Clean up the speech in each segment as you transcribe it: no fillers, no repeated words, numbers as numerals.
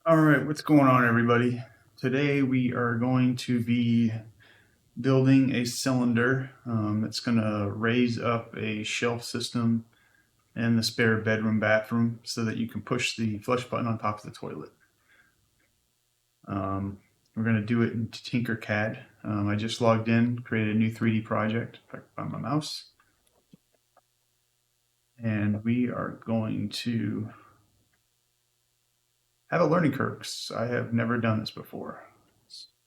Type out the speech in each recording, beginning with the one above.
All right, what's going on, everybody? Today we are going to be building a cylinder that's going to raise up a shelf system in the spare bedroom bathroom so that you can push the flush button on top of the toilet. Um, we're going to do it in Tinkercad. I just logged in, created a new 3D project. If I can find my mouse. And we are going to have a learning curve 'cause I have never done this before.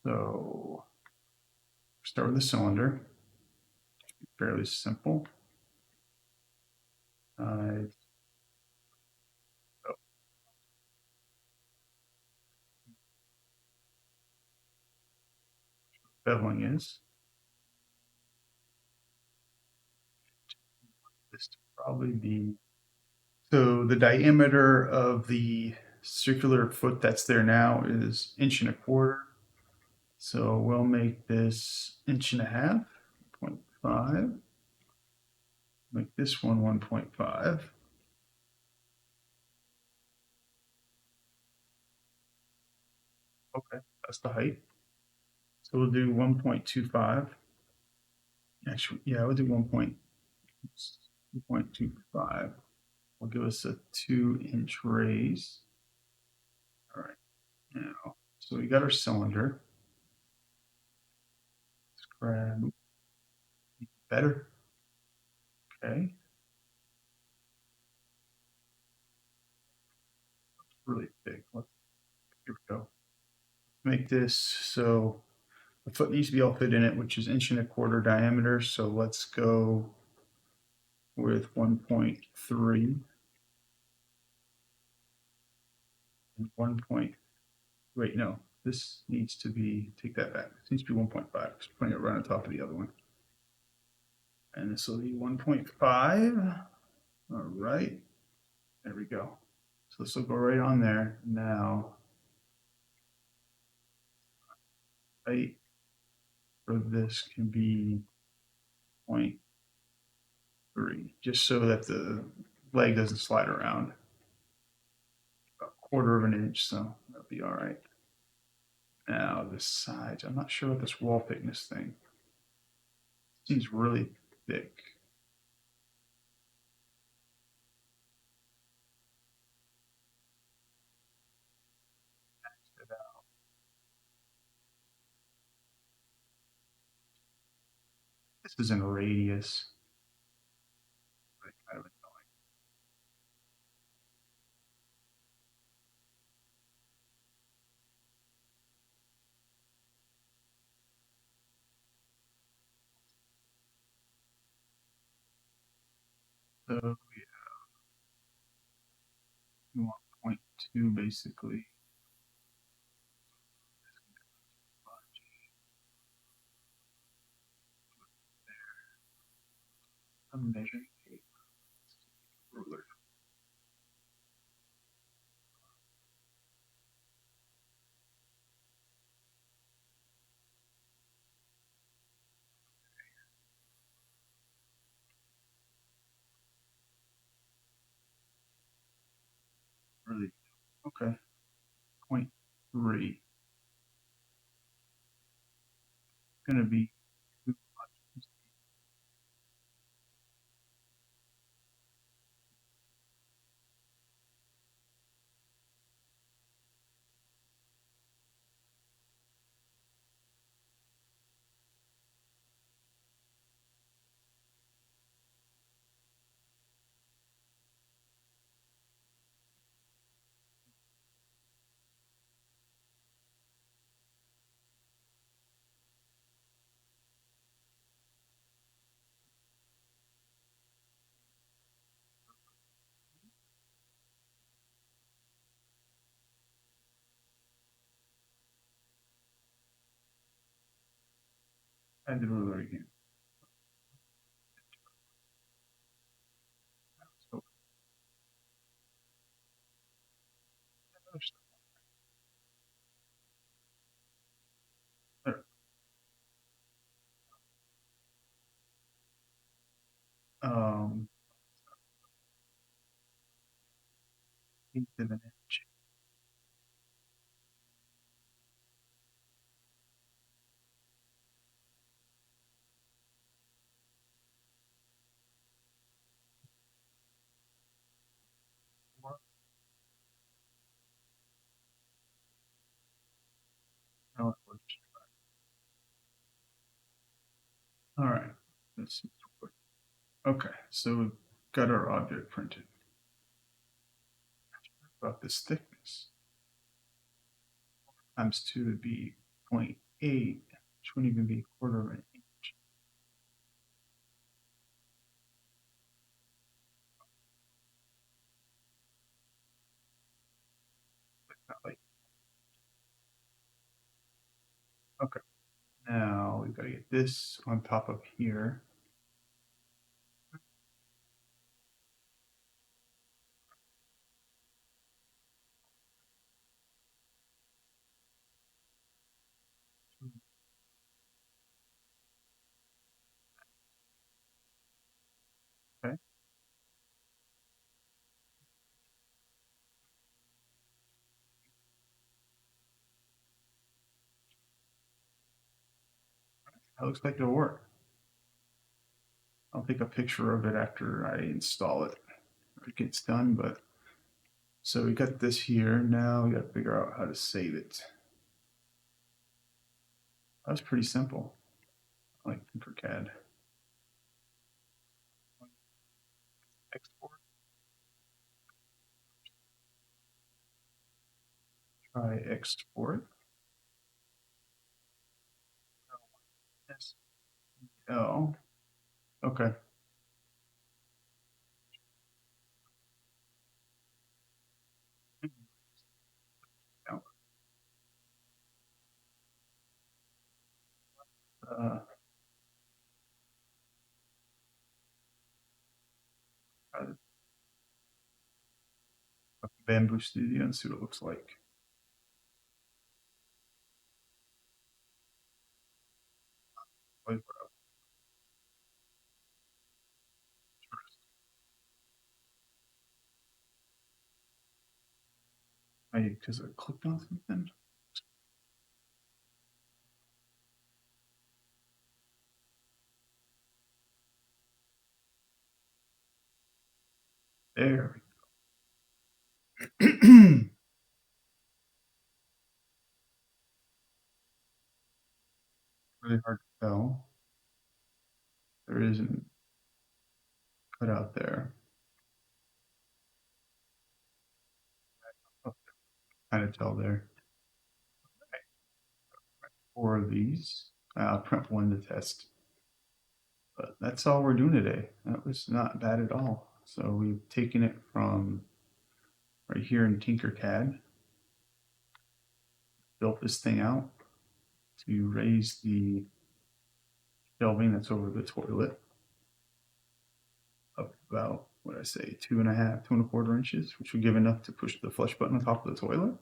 So start with the cylinder. Fairly simple. Uh, Beveling is. This to probably be so the diameter of the circular foot that's there now is 1.25 inches. So we'll make this 1.5 inches, 0.5. Make this one 1.5. Okay, that's the height. So we'll do 1.25. Actually, yeah, we'll do 1.25. Will give us a 2-inch raise. All right, now, so we got our cylinder. Let's grab better. Okay, really big. Here we go. Make this so the foot needs to be all fit in it, which is 1.25 inches diameter. So let's go with 1.3 and 1 point. Wait, no, this needs to be, take that back. This needs to be 1.5 because we're putting it right on top of the other one. And this will be 1.5. All right, there we go. So this will go right on there. Now, height for this can be 0.3, just so that the leg doesn't slide around. About 1/4 inch, so that'll be all right. Now the sides, I'm not sure what this wall thickness thing seems really thick. This is in radius. Kind of annoying. So we want 0.2 basically. I'm measuring tape. Ruler. Really? Okay. 0.3. Gonna be too much. Add the ruler again. So, there. 1/8 of an inch. All right. Let's see. Okay, so we've got our object printed. About this thickness. Times 2 would be 0.8, which wouldn't even be a quarter of an inch. Not like, okay, now we've got to get this on top of here. Okay. That looks like it'll work. I'll take a picture of it after I install it or it gets done, but so we got this here. Now we got to figure out how to save it. That was pretty simple. I like Tinkercad. Export. Try export. SEL. Okay. Uh, Bamboo Studio and see what it looks like. Maybe because I clicked on something. There we go. Really hard to tell. There isn't cut out there. Oh, kind of tell there. Four of these. I'll print one to test. But that's all we're doing today. That was not bad at all. So we've taken it from right here in Tinkercad, built this thing out to raise the shelving that's over the toilet up about, what I say, 2.5, 2.25 inches, which would give enough to push the flush button on top of the toilet.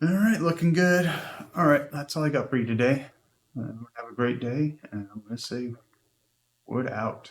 All right, looking good. All right, that's all I got for you today. Have a great day, and I'm going to say wood out.